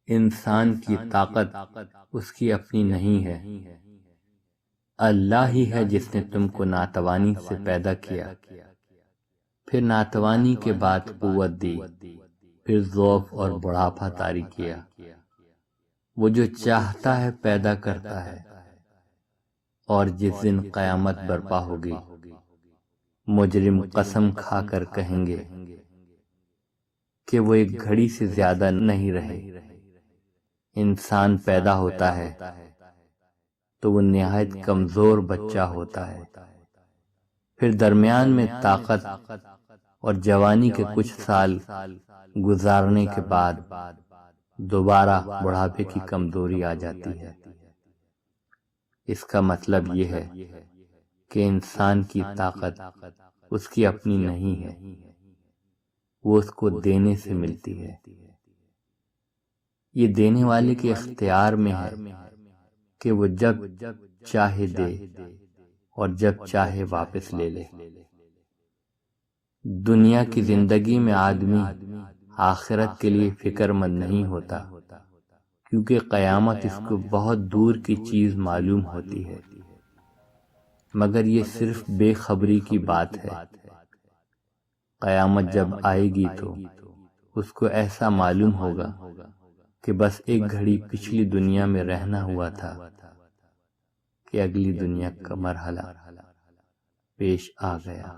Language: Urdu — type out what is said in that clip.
انسان کی طاقت اس کی اپنی نہیں ہے، اللہ ہی ہے جس نے تم کو ناتوانی سے پیدا کیا، پھر ناتوانی کے بعد قوت دی، پھر ضعف اور بڑھاپا طاری کیا۔ وہ جو چاہتا ہے پیدا کرتا ہے، اور جس دن قیامت برپا ہوگی مجرم قسم کھا کر کہیں گے کہ وہ ایک گھڑی سے زیادہ نہیں رہے۔ انسان پیدا ہوتا ہے تو وہ نہایت کمزور بچہ ہوتا ہے، پھر درمیان میں طاقت اور جوانی کے کچھ سال گزارنے کے بعد دوبارہ بڑھاپے کی کمزوری آ جاتی ہے۔ اس کا مطلب یہ ہے کہ انسان کی طاقت اس کی اپنی نہیں ہے، وہ اس کو دینے سے ملتی ہے۔ یہ دینے والے کے اختیار میں ہے کہ وہ جب چاہے دے اور جب چاہے واپس لے لے۔ دنیا کی زندگی میں آدمی آخرت کے لیے فکر مند نہیں ہوتا، کیونکہ قیامت اس کو بہت دور کی چیز معلوم ہوتی ہے، مگر یہ صرف بے خبری کی بات ہے۔ قیامت جب آئے گی تو اس کو ایسا معلوم ہوگا کہ بس ایک گھڑی پچھلی دنیا میں رہنا ہوا تھا کہ اگلی دنیا کا مرحلہ پیش آ گیا۔